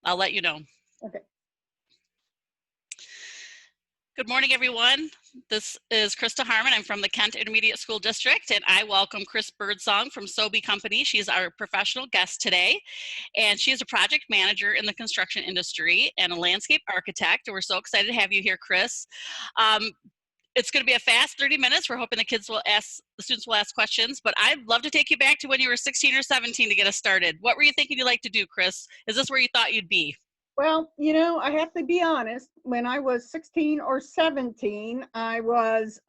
I'll let you know. Okay. Good morning, everyone. This is Krista Harmon. I'm from the Kent Intermediate School District, and I welcome Chris Birdsong from Sobie Company. She's our professional guest today, and she is a project manager in the construction industry and a landscape architect. And we're so excited to have you here, Chris. It's going to be a fast 30 minutes. We're hoping the students will ask questions, but I'd love to take you back to when you were 16 or 17 to get us started. What were you thinking you'd like to do, Chris? Is this where you thought you'd be? Well, I have to be honest. When I was 16 or 17, I was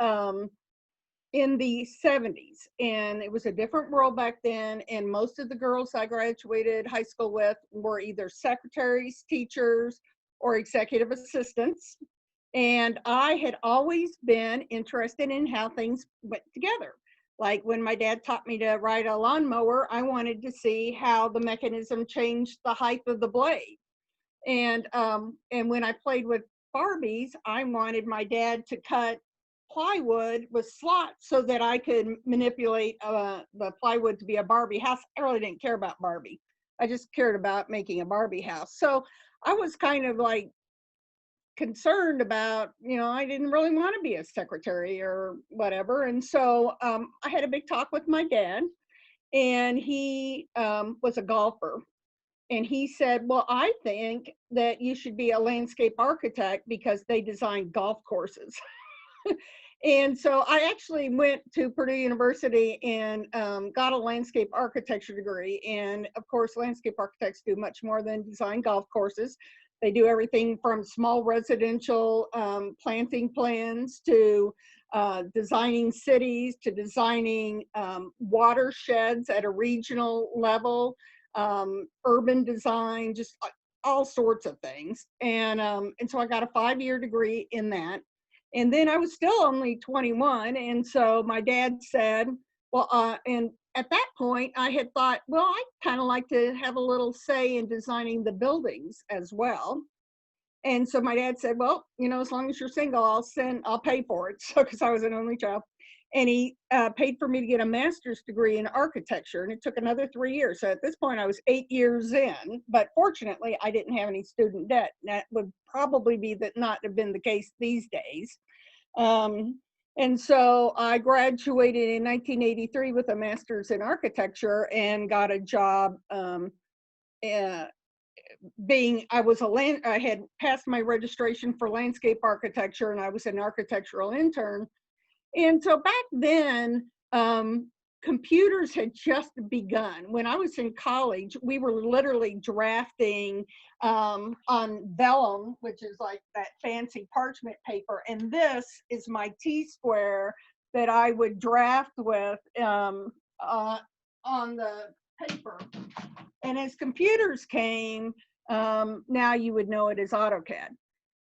in the 70s, and it was a different world back then. And most of the girls I graduated high school with were either secretaries, teachers, or executive assistants. And I had always been interested in how things went together. Like when my dad taught me to ride a lawnmower, I wanted to see how the mechanism changed the height of the blade. And when I played with Barbies, I wanted my dad to cut plywood with slots so that I could manipulate the plywood to be a Barbie house. I really didn't care about Barbie. I just cared about making a Barbie house. So I was kind of like concerned about, I didn't really want to be a secretary or whatever. And so I had a big talk with my dad, and he was a golfer. And he said, well, I think that you should be a landscape architect because they design golf courses. And so I actually went to Purdue University and got a landscape architecture degree. And of course, landscape architects do much more than design golf courses. They do everything from small residential planting plans to designing cities, to designing watersheds at a regional level, urban design, just all sorts of things. And so I got a 5-year degree in that. And then I was still only 21. And so my dad said, well, and at that point I had thought, well, I kind of like to have a little say in designing the buildings as well. And so my dad said, well, as long as you're single, I'll pay for it. So, because I was an only child. And he paid for me to get a master's degree in architecture, and it took another 3 years. So at this point, I was 8 years in, but fortunately, I didn't have any student debt. That would probably not have been the case these days. And so I graduated in 1983 with a master's in architecture and got a job I had passed my registration for landscape architecture, and I was an architectural intern. And so back then, computers had just begun. When I was in college, we were literally drafting on vellum, which is like that fancy parchment paper. And this is my T-square that I would draft with on the paper. And as computers came, now you would know it as AutoCAD.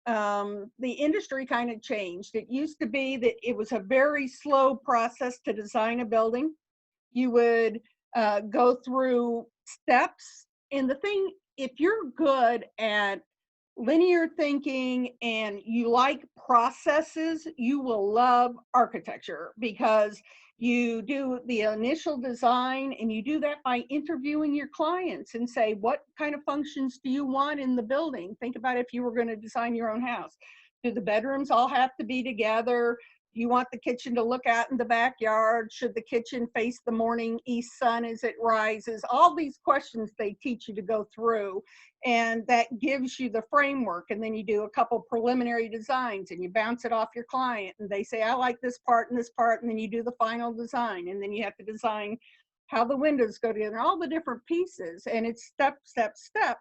The industry kind of changed. It used to be that it was a very slow process to design a building. You would go through steps. And the thing, if you're good at linear thinking and you like processes, you will love architecture, because you do the initial design, and you do that by interviewing your clients and say, what kind of functions do you want in the building? Think about if you were going to design your own house. Do the bedrooms all have to be together? You want the kitchen to look out in the backyard? Should the kitchen face the morning east sun as it rises? All these questions they teach you to go through, and that gives you the framework. And then you do a couple preliminary designs, and you bounce it off your client, and they say, I like this part and this part, and then you do the final design, and then you have to design how the windows go together, all the different pieces, and it's step, step, step.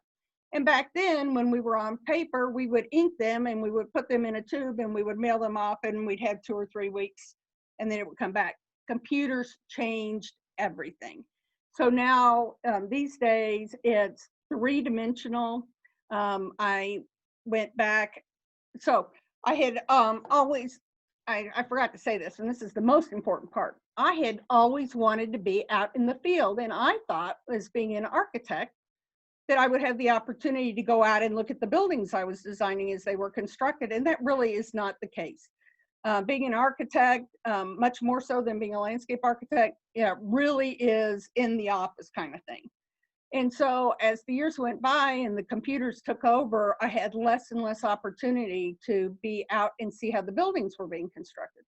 And back then, when we were on paper, we would ink them, and we would put them in a tube, and we would mail them off, and we'd have 2 or 3 weeks, and then it would come back. Computers changed everything. So now, these days, it's 3-dimensional. I went back. So I had always, I forgot to say this, and this is the most important part. I had always wanted to be out in the field, and I thought, as being an architect, that I would have the opportunity to go out and look at the buildings I was designing as they were constructed, and that really is not the case. Being an architect, much more so than being a landscape architect, really is in the office kind of thing. And so as the years went by and the computers took over, I had less and less opportunity to be out and see how the buildings were being constructed.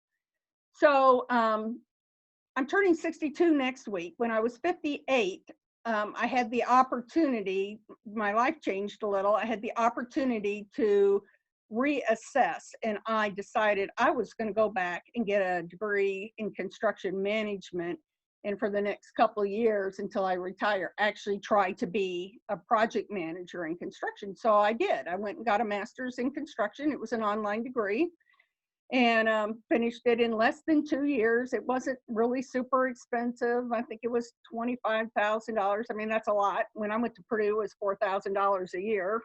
So I'm turning 62 next week. When I was 58, I had the opportunity, my life changed a little. I had the opportunity to reassess, and I decided I was going to go back and get a degree in construction management. And for the next couple of years until I retire, actually try to be a project manager in construction. So I did. I went and got a master's in construction. It was an online degree, and finished it in less than 2 years. It wasn't really super expensive. I think it was $25,000. I mean, that's a lot. When I went to Purdue, it was $4,000 a year.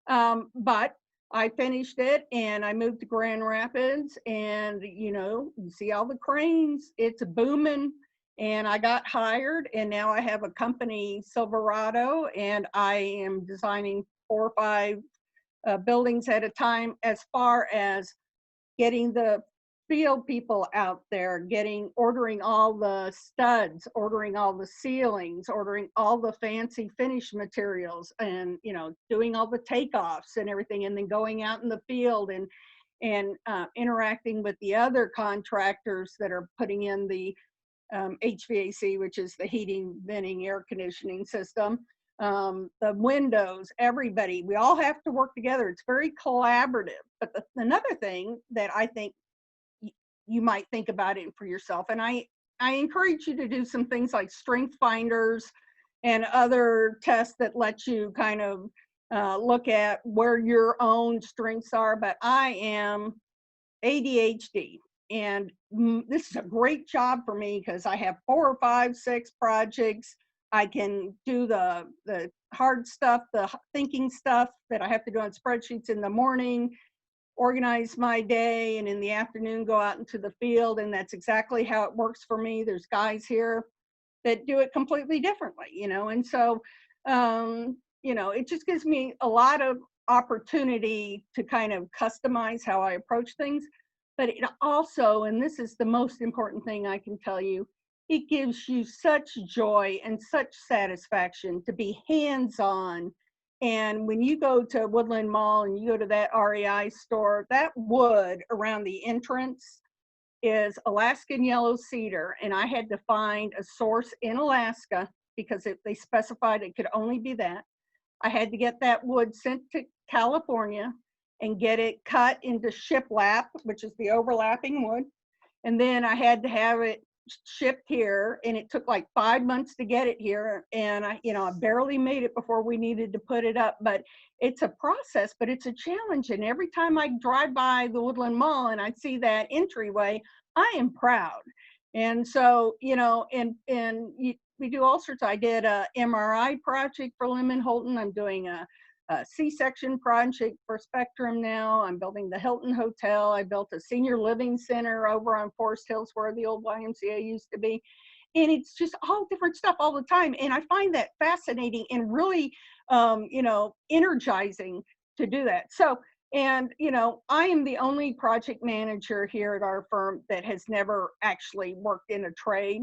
But I finished it and I moved to Grand Rapids, and you see all the cranes, it's booming. And I got hired, and now I have a company, Silverado, and I am designing 4 or 5 buildings at a time, as far as getting the field people out there, ordering all the studs, ordering all the ceilings, ordering all the fancy finish materials, and doing all the takeoffs and everything, and then going out in the field and interacting with the other contractors that are putting in the HVAC, which is the heating, venting, air conditioning system, the windows, everybody. We all have to work together. It's very collaborative. But another thing that I think you might think about it for yourself, and I encourage you to do some things like strength finders and other tests that let you kind of look at where your own strengths are. But I am ADHD. And this is a great job for me because I have 4 or 5, 6 projects. I can do the hard stuff, the thinking stuff that I have to do on spreadsheets in the morning, organize my day, and in the afternoon go out into the field. And that's exactly how it works for me. There's guys here that do it completely differently, and so it just gives me a lot of opportunity to kind of customize how I approach things. But it also, and this is the most important thing I can tell you, it gives you such joy and such satisfaction to be hands-on. And when you go to Woodland Mall and you go to that REI store, that wood around the entrance is Alaskan yellow cedar. And I had to find a source in Alaska because they specified it could only be that. I had to get that wood sent to California and get it cut into shiplap, which is the overlapping wood. And then I had to have it shipped here, and it took like 5 months to get it here. And I barely made it before we needed to put it up. But it's a process, but it's a challenge. And every time I drive by the Woodland Mall and I see that entryway, I am proud. And so, we do all sorts. I did a MRI project for Lemon Holton. I'm doing a C-section project for Spectrum now. I'm building the Hilton Hotel. I built a senior living center over on Forest Hills where the old YMCA used to be. And it's just all different stuff all the time. And I find that fascinating and really, energizing to do that. So, I am the only project manager here at our firm that has never actually worked in a trade.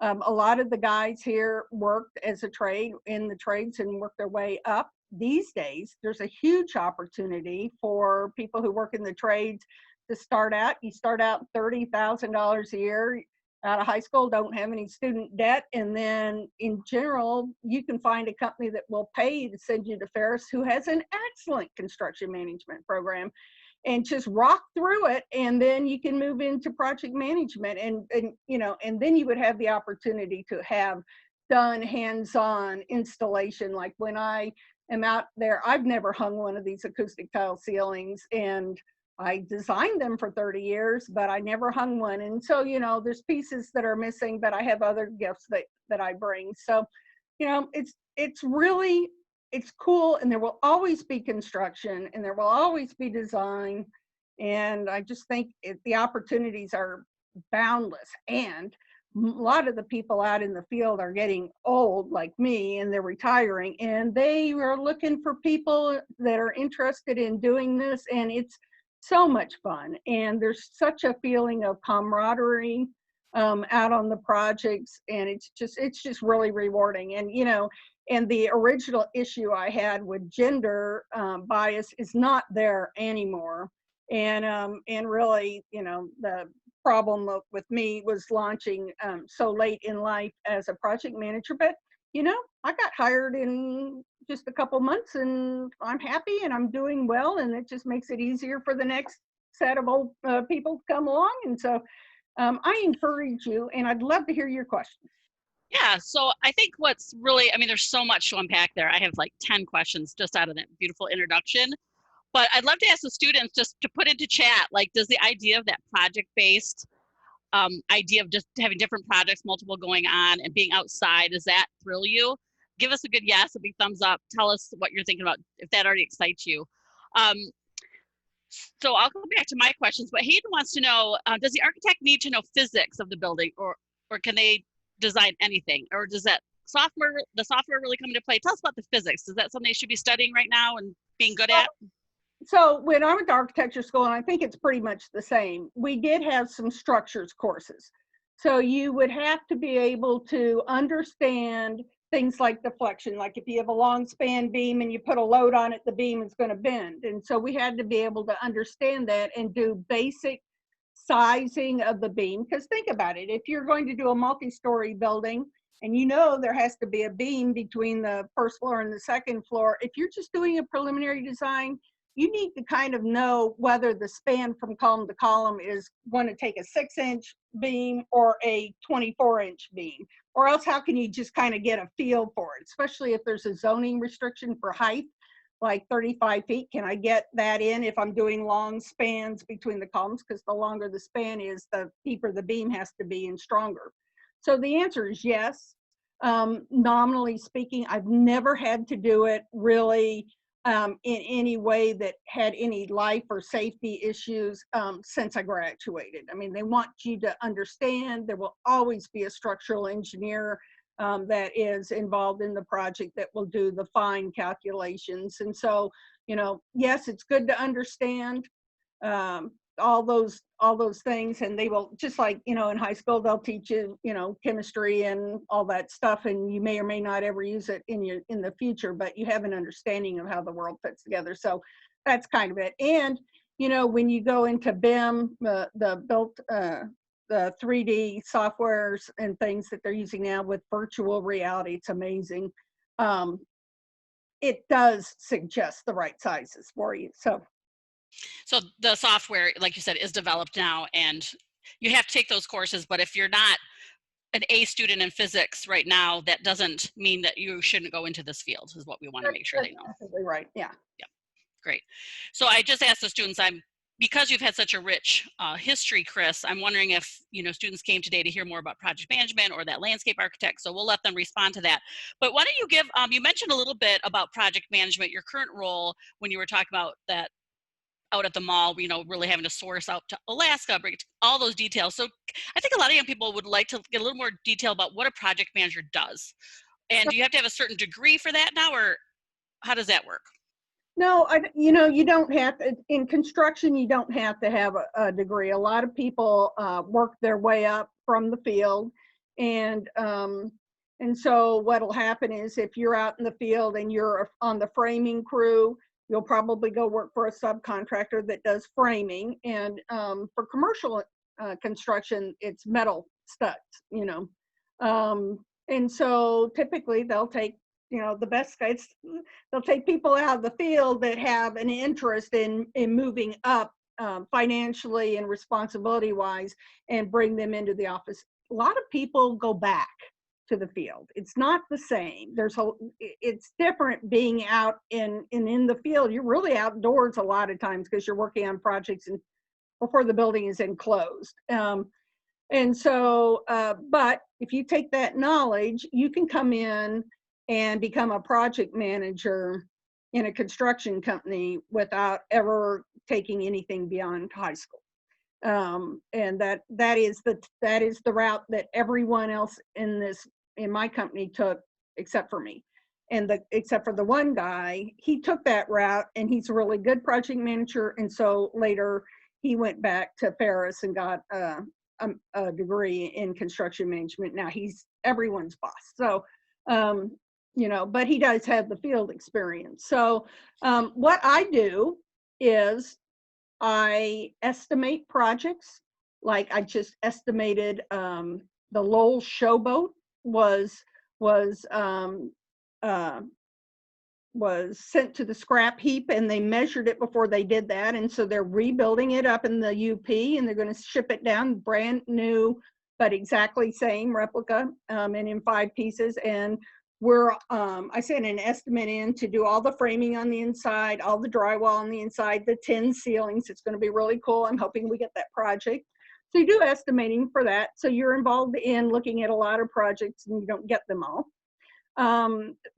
A lot of the guys here worked as a trade in the trades and worked their way up. These days, there's a huge opportunity for people who work in the trades to start out. You start out $30,000 a year out of high school, don't have any student debt, and then in general, you can find a company that will pay to send you to Ferris, who has an excellent construction management program, and just rock through it. And then you can move into project management, and then you would have the opportunity to have done hands-on installation. Like when I am out there, I've never hung one of these acoustic tile ceilings, and I designed them for 30 years, but I never hung one. And so, there's pieces that are missing, but I have other gifts that I bring. So, it's cool. And there will always be construction, and there will always be design. And I just think the opportunities are boundless. And a lot of the people out in the field are getting old like me, and they're retiring, and they are looking for people that are interested in doing this. And it's so much fun. And there's such a feeling of camaraderie out on the projects, and it's just really rewarding. And and the original issue I had with gender bias is not there anymore. And really, the problem with me was launching so late in life as a project manager. But I got hired in just a couple months, and I'm happy and I'm doing well, and it just makes it easier for the next set of old people to come along. And so I encourage you, and I'd love to hear your questions. Yeah, so I think what's really, I mean, there's so much to unpack there. I have like 10 questions just out of that beautiful introduction. But I'd love to ask the students just to put into chat, like, does the idea of that project-based idea of just having different projects, multiple going on and being outside, does that thrill you? Give us a good yes, a big thumbs up. Tell us what you're thinking about, if that already excites you. Um, so I'll go back to my questions, but Hayden wants to know, does the architect need to know physics of the building, or can they design anything? Or does the software really come into play? Tell us about the physics. Is that something they should be studying right now and being good at? So when I went to architecture school, and I think it's pretty much the same, we did have some structures courses. So you would have to be able to understand things like deflection. Like if you have a long span beam and you put a load on it, the beam is going to bend. And so we had to be able to understand that and do basic sizing of the beam. Because think about it, if you're going to do a multi-story building, and there has to be a beam between the first floor and the second floor, if you're just doing a preliminary design, you need to kind of know whether the span from column to column is going to take a 6-inch beam or a 24-inch beam, or else how can you just kind of get a feel for it, especially if there's a zoning restriction for height, like 35 feet. Can I get that in if I'm doing long spans between the columns? Because the longer the span is, the deeper the beam has to be and stronger. So the answer is yes. Nominally speaking, I've never had to do it really in any way that had any life or safety issues since I graduated. I mean, they want you to understand there will always be a structural engineer that is involved in the project that will do the fine calculations. And so, yes, it's good to understand all those things, and they will, just like in high school, they'll teach you chemistry and all that stuff, and you may or may not ever use it in the future, but you have an understanding of how the world fits together. So that's kind of it. And when you go into BIM, the 3D softwares and things that they're using now with virtual reality, it's amazing. It does suggest the right sizes for you. So the software, like you said, is developed now, and you have to take those courses. But if you're not an A student in physics right now, that doesn't mean that you shouldn't go into this field, is what we want to make sure they know. Absolutely right. Yeah. Yeah. Great. So I just asked the students, because you've had such a rich history, Chris, I'm wondering if students came today to hear more about project management or that landscape architect. So we'll let them respond to that. But why don't you give, you mentioned a little bit about project management, your current role, when you were talking about that out at the mall, really having to source out to Alaska, bring all those details. So I think a lot of young people would like to get a little more detail about what a project manager does. And do you have to have a certain degree for that now, or how does that work? No, you don't have to, in construction, you don't have to have a degree. A lot of people work their way up from the field. And so what'll happen is if you're out in the field and you're on the framing crew, you'll probably go work for a subcontractor that does framing. And for commercial construction, it's metal studs, and so typically they'll take the best guys, they'll take people out of the field that have an interest in moving up financially and responsibility wise, and bring them into the office. A lot of people go back to the field. It's not the same. It's different being out in the field. You're really outdoors a lot of times because you're working on projects and before the building is enclosed. And so, but if you take that knowledge, you can come in and become a project manager in a construction company without ever taking anything beyond high school. And that is the route that everyone else in my company took, except for me. And except for the one guy, he took that route, and he's a really good project manager. And so later he went back to Ferris and got a degree in construction management. Now he's everyone's boss. So, but he does have the field experience. So what I do is I estimate projects. Like I just estimated the Lowell Showboat was was um, uh, was sent to the scrap heap, and they measured it before they did that, and so they're rebuilding it up in the UP, and they're going to ship it down brand new but exactly same replica, and in 5 pieces. And we're I sent an estimate in to do all the framing on the inside, all the drywall on the inside, the tin ceilings. It's going to be really cool. I'm hoping we get that project. So you do estimating for that, so you're involved in looking at a lot of projects, and you don't get them all.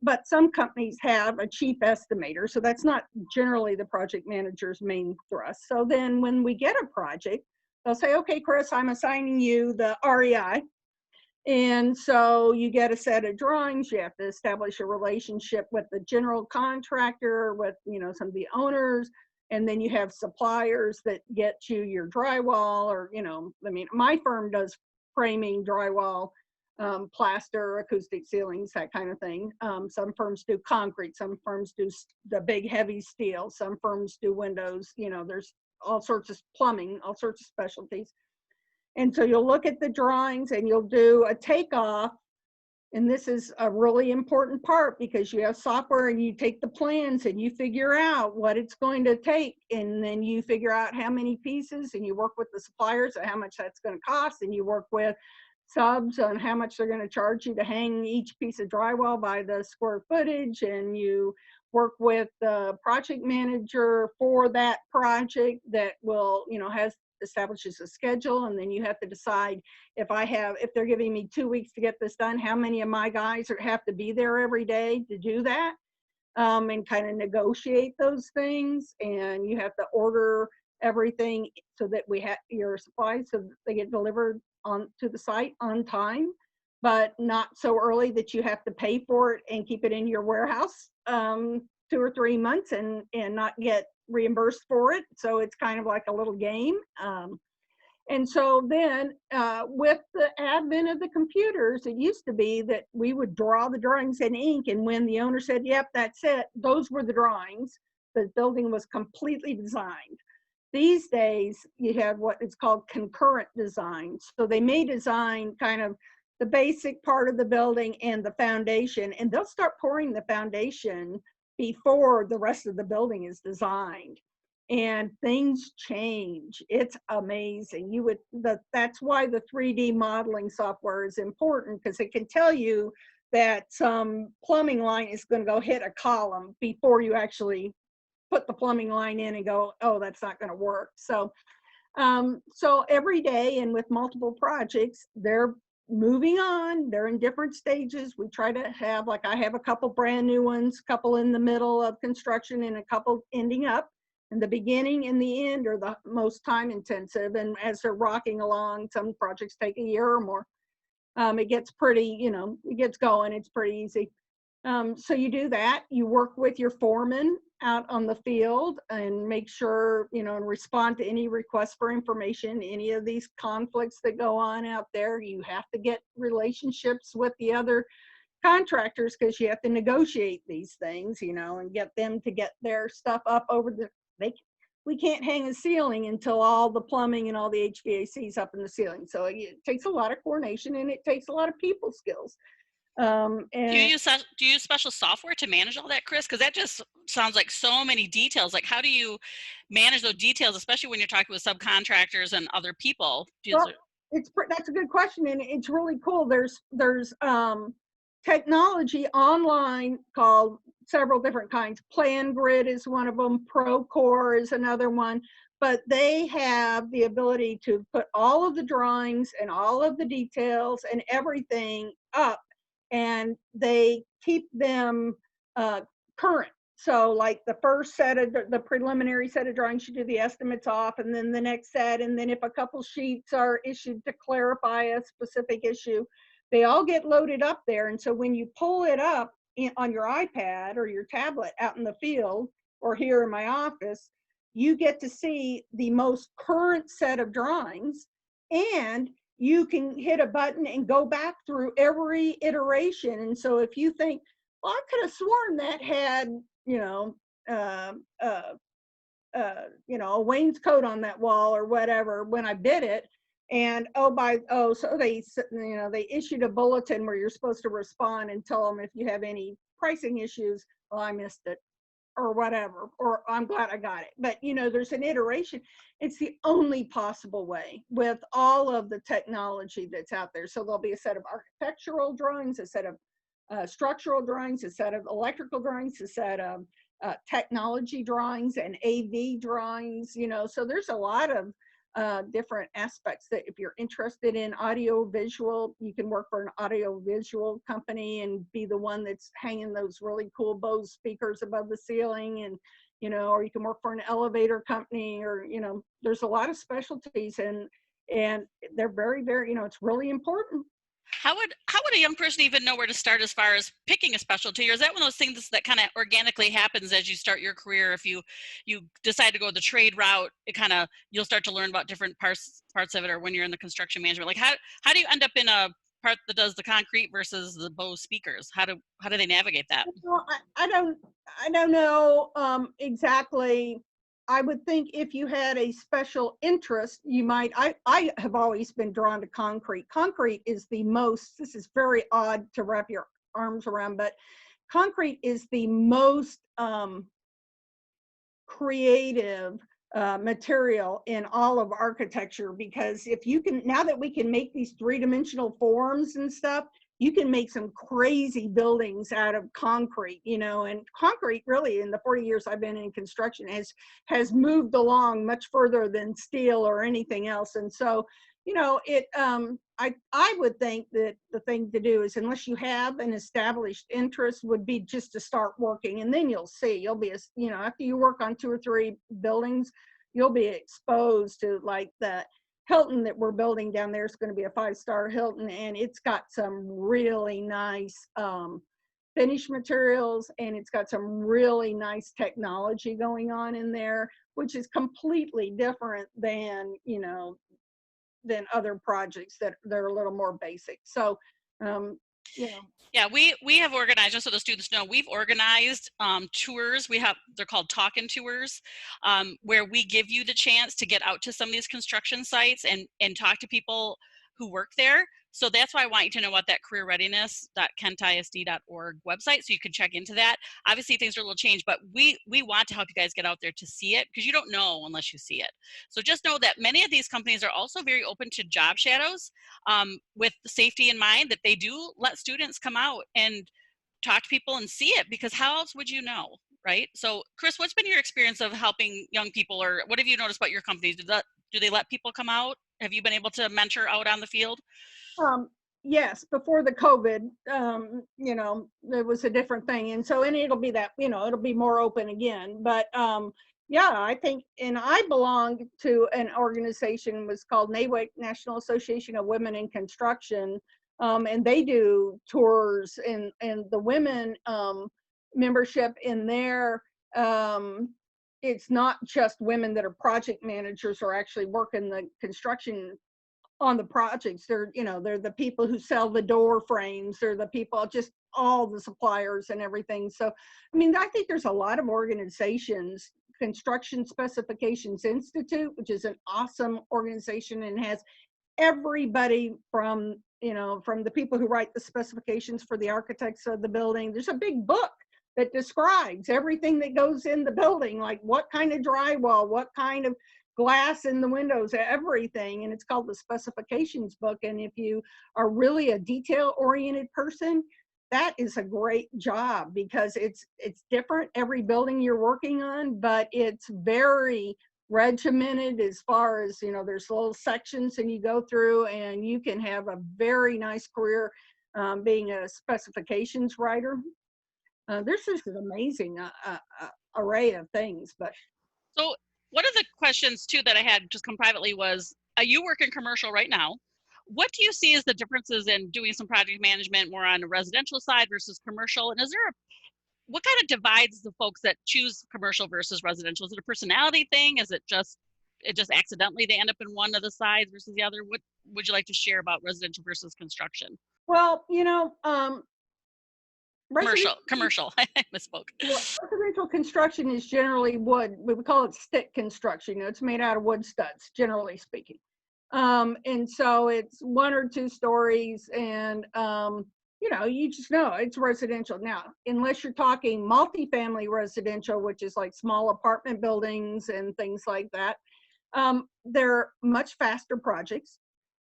But some companies have a chief estimator, so that's not generally the project manager's main thrust. So then when we get a project, they'll say, okay, Chris, I'm assigning you the REI. And so you get a set of drawings, you have to establish a relationship with the general contractor, with some of the owners, and then you have suppliers that get you your drywall, or my firm does framing, drywall, plaster, acoustic ceilings, that kind of thing. Some firms do concrete, some firms do the big heavy steel, some firms do windows. There's all sorts of plumbing, all sorts of specialties. And so you'll look at the drawings and you'll do a takeoff. And this is a really important part, because you have software and you take the plans and you figure out what it's going to take. And then you figure out how many pieces, and you work with the suppliers on how much that's going to cost. And you work with subs on how much they're going to charge you to hang each piece of drywall by the square footage. And you work with the project manager for that project that will, establishes a schedule. And then you have to decide, if they're giving me 2 weeks to get this done, how many of my guys have to be there every day to do that, and kind of negotiate those things. And you have to order everything so that we have your supplies, so that they get delivered to the site on time, but not so early that you have to pay for it and keep it in your warehouse 2 or 3 months and not get reimbursed for it. So it's kind of like a little game. And so then with the advent of the computers, it used to be that we would draw the drawings in ink, and when the owner said, yep, that's it, those were the drawings. The building was completely designed. These days, you have what is called concurrent design. So they may design kind of the basic part of the building and the foundation, and they'll start pouring the foundation before the rest of the building is designed. And things change. It's amazing. That's why the 3D modeling software is important, because it can tell you that some plumbing line is going to go hit a column before you actually put the plumbing line in and go, oh, that's not going to work. So every day, and with multiple projects, they're moving on. They're in different stages. We try to have, like, I have a couple brand new ones, a couple in the middle of construction, and a couple ending up. And the beginning and the end are the most time intensive. And as they're rocking along, some projects take a year or more. It gets pretty, it gets going. It's pretty easy. So you do that. You work with your foreman out on the field and make sure, and respond to any requests for information, any of these conflicts that go on out there. You have to get relationships with the other contractors, because you have to negotiate these things, and get them to get their stuff up over we can't hang a ceiling until all the plumbing and all the HVAC is up in the ceiling. So it takes a lot of coordination, and it takes a lot of people skills. And do you use special software to manage all that, Chris? Because that just sounds like so many details. Like, how do you manage those details, especially when you're talking with subcontractors and other people? That's a good question, and it's really cool. There's technology online called several different kinds. PlanGrid is one of them. Procore is another one. But they have the ability to put all of the drawings and all of the details and everything up, and they keep them current. So like the first set of the preliminary set of drawings, you do the estimates off, and then the next set, and then if a couple sheets are issued to clarify a specific issue, they all get loaded up there. And so when you pull it up on your iPad or your tablet out in the field, or here in my office, you get to see the most current set of drawings, and you can hit a button and go back through every iteration. And so if you think, well, I could have sworn that had, uh, uh, a wainscot on that wall or whatever when I bid it. And so they issued a bulletin where you're supposed to respond and tell them if you have any pricing issues. Well, I missed it or whatever, or I'm glad I got it. But there's an iteration. It's the only possible way with all of the technology that's out there. So there'll be a set of architectural drawings, a set of structural drawings, a set of electrical drawings, a set of technology drawings and AV drawings, so there's a lot of different aspects that if you're interested in audio visual, you can work for an audio visual company and be the one that's hanging those really cool Bose speakers above the ceiling, and or you can work for an elevator company, or there's a lot of specialties, and they're very, very, it's really important. How would a young person even know where to start as far as picking a specialty? Or is that one of those things that kind of organically happens as you start your career? If you decide to go the trade route, you'll start to learn about different parts of it, or when you're in the construction management. Like how do you end up in a part that does the concrete versus the Bose speakers? How do they navigate that? Well, I don't know exactly. I would think if you had a special interest, you might. I have always been drawn to concrete. Concrete is the most, this is very odd to wrap your arms around, but concrete is the most creative material in all of architecture, because if you can, now that we can make these three-dimensional forms and stuff, you can make some crazy buildings out of concrete, and concrete really in the 40 years I've been in construction has moved along much further than steel or anything else. And so, I would think that the thing to do is, unless you have an established interest, would be just to start working, and then you'll see, you'll be, after you work on 2 or 3 buildings, you'll be exposed to, like, the Hilton that we're building down there is going to be a 5-star Hilton, and it's got some really nice finish materials, and it's got some really nice technology going on in there, which is completely different than than other projects that they're a little more basic. So Yeah, we have organized, just so the students know, we've organized tours. They're called talk-in tours, where we give you the chance to get out to some of these construction sites and talk to people who work there. So that's why I want you to know about that careerreadiness.kentisd.org website, so you can check into that. Obviously things are a little changed, but we want to help you guys get out there to see it, because you don't know unless you see it. So just know that many of these companies are also very open to job shadows, with the safety in mind, that they do let students come out and talk to people and see it, because how else would you know, right? So Chris, what's been your experience of helping young people, or what have you noticed about your companies? Do they let people come out? Have you been able to mentor out on the field? Yes, before the COVID, there was a different thing. And so, and it'll be that, it'll be more open again. But yeah, I think, and I belong to an organization was called NAWIC, National Association of Women in Construction. And they do tours, and the women membership in there, it's not just women that are project managers or actually work in the construction on the projects. They're the people who sell the door frames, they're the people, just all the suppliers and everything. So I mean, I think there's a lot of organizations. Construction Specifications Institute, which is an awesome organization and has everybody from from the people who write the specifications for the architects of the building. There's a big book that describes everything that goes in the building, like what kind of drywall, what kind of glass in the windows, everything. And it's called the specifications book. And if you are really a detail oriented person, that is a great job, because it's different every building you're working on, but it's very regimented as far as, there's little sections and you go through, and you can have a very nice career being a specifications writer. There's just an amazing array of things. But So one of the questions too that I had just come privately was, you work in commercial right now. What do you see as the differences in doing some project management more on the residential side versus commercial? And what kind of divides the folks that choose commercial versus residential? Is it a personality thing? Is it just it just accidentally they end up in one of the sides versus the other? What would you like to share about residential versus construction? Well, residential, Commercial. I misspoke. well, residential construction is generally wood. We would call it stick construction. It's made out of wood studs, generally speaking. And so it's 1 or 2 stories, and you just know it's residential. Now, unless you're talking multifamily residential, which is like small apartment buildings and things like that, they're much faster projects.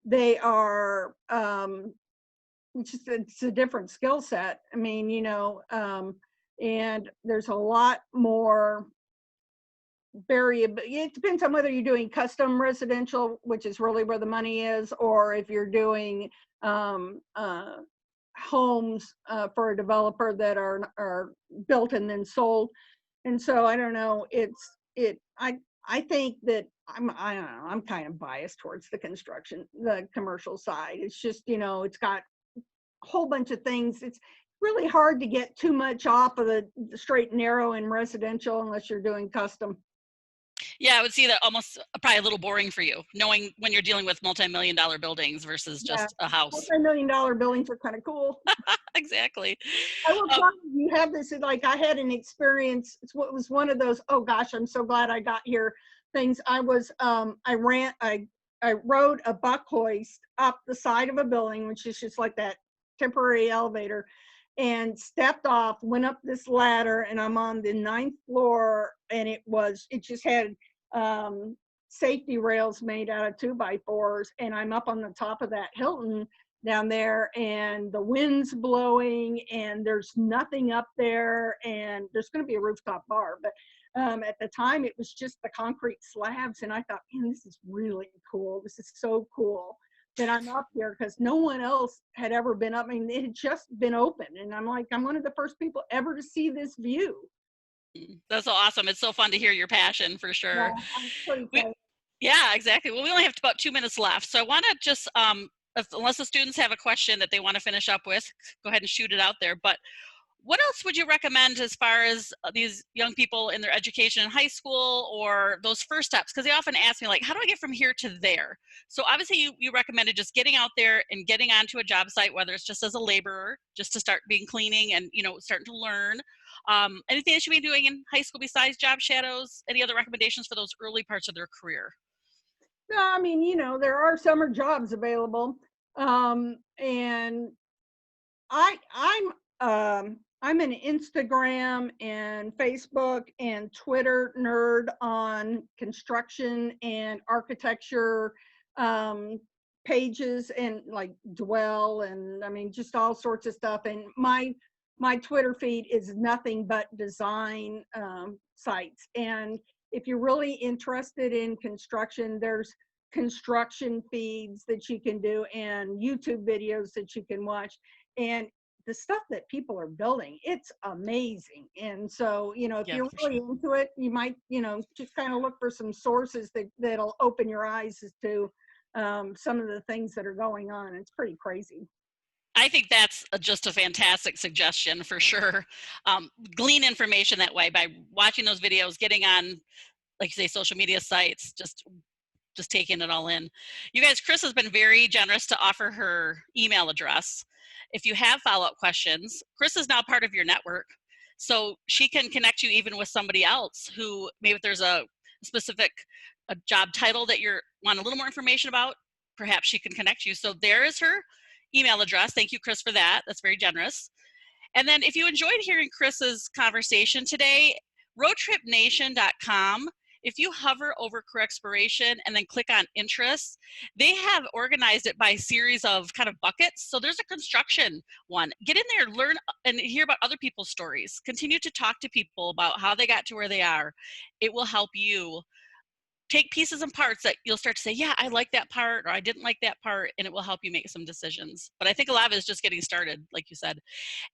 They are it's a different skill set. I mean, and there's a lot more variable. It depends on whether you're doing custom residential, which is really where the money is, or if you're doing homes for a developer that are built and then sold. And so I don't know. I think that I don't know. I'm kind of biased towards the commercial side. It's just it's got a whole bunch of things. It's really hard to get too much off of the straight and narrow in residential unless you're doing custom. Yeah, I would see that almost probably a little boring for you, knowing when you're dealing with multi-million-dollar buildings versus Yeah, just a house. multi-million-dollar buildings are kind of cool. Exactly. I will tell you, have this, like I had an experience. It was one of those, oh gosh, I'm so glad I got here things. I rode a buck hoist up the side of a building, which is just like that temporary elevator, and stepped off, went up this ladder, and I'm on the 9th floor, and it just had safety rails made out of 2x4s, and I'm up on the top of that Hilton down there, and the wind's blowing, and there's nothing up there, and there's going to be a rooftop bar, but at the time it was just the concrete slabs, and I thought, man, this is really cool. This is so cool that I'm up here, because no one else had ever been up. I mean, it had just been open, and I'm like, I'm one of the first people ever to see this view. That's so awesome. It's so fun to hear your passion, for sure. Yeah, exactly. Well, we only have about 2 minutes left, so I want to just unless the students have a question that they want to finish up with, go ahead and shoot it out there. But what else would you recommend as far as these young people in their education in high school, or those first steps? Because they often ask me, like, how do I get from here to there? So obviously you recommended just getting out there and getting onto a job site, whether it's just as a laborer, just to start being cleaning and, starting to learn. Anything that you be doing in high school besides job shadows? Any other recommendations for those early parts of their career? No, I mean, there are summer jobs available. And I'm an Instagram and Facebook and Twitter nerd on construction and architecture pages, and like Dwell, and I mean just all sorts of stuff. And my Twitter feed is nothing but design sites. And if you're really interested in construction, there's construction feeds that you can do and YouTube videos that you can watch. And the stuff that people are building, it's amazing. And so, if you're really into it, you might, just kind of look for some sources that'll open your eyes as to some of the things that are going on. It's pretty crazy. I think that's just a fantastic suggestion, for sure. Glean information that way by watching those videos, getting on, like you say, social media sites, just taking it all in. You guys, Chris has been very generous to offer her email address. If you have follow-up questions, Chris is now part of your network, so she can connect you even with somebody else who, maybe if there's a specific job title that you want a little more information about, perhaps she can connect you. So there is her email address. Thank you, Chris, for that. That's very generous. And then if you enjoyed hearing Chris's conversation today, roadtripnation.com, if you hover over career exploration and then click on interests, they have organized it by series of kind of buckets. So there's a construction one. Get in there, learn and hear about other people's stories. Continue to talk to people about how they got to where they are. It will help you take pieces and parts that you'll start to say, yeah, I like that part, or I didn't like that part, and it will help you make some decisions. But I think a lot of it is just getting started, like you said.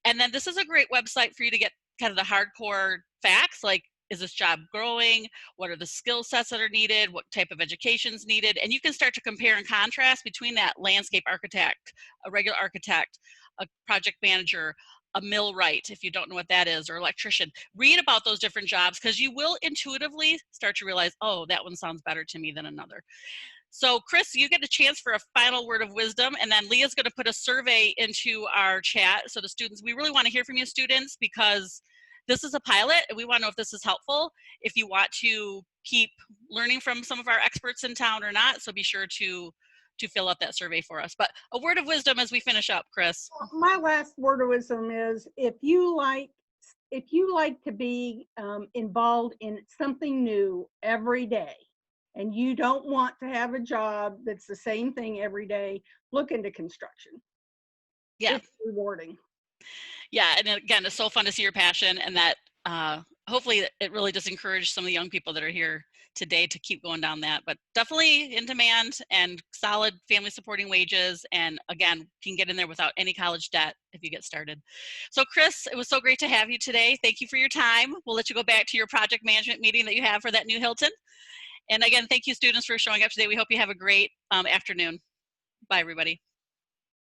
And then this is a great website for you to get kind of the hardcore facts, like, is this job growing? What are the skill sets that are needed? What type of education is needed? And you can start to compare and contrast between that landscape architect, a regular architect, a project manager, a millwright, if you don't know what that is, or electrician. Read about those different jobs, because you will intuitively start to realize, oh, that one sounds better to me than another. So Chris, you get a chance for a final word of wisdom, and then Leah's going to put a survey into our chat. So the students, we really want to hear from you students, because this is a pilot and we want to know if this is helpful, if you want to keep learning from some of our experts in town or not. So be sure to fill out that survey for us. But a word of wisdom as we finish up, Chris. My last word of wisdom is, if you like to be involved in something new every day, and you don't want to have a job that's the same thing every day, look into construction. Yeah. It's rewarding. Yeah, and again, it's so fun to see your passion, and that hopefully it really does encourage some of the young people that are here today to keep going down that. But definitely in demand, and solid family supporting wages, and again, can get in there without any college debt if you get started. So Chris, it was so great to have you today. Thank you for your time. We'll let you go back to your project management meeting that you have for that new Hilton. And again, thank you students for showing up today. We hope you have a great afternoon. Bye everybody.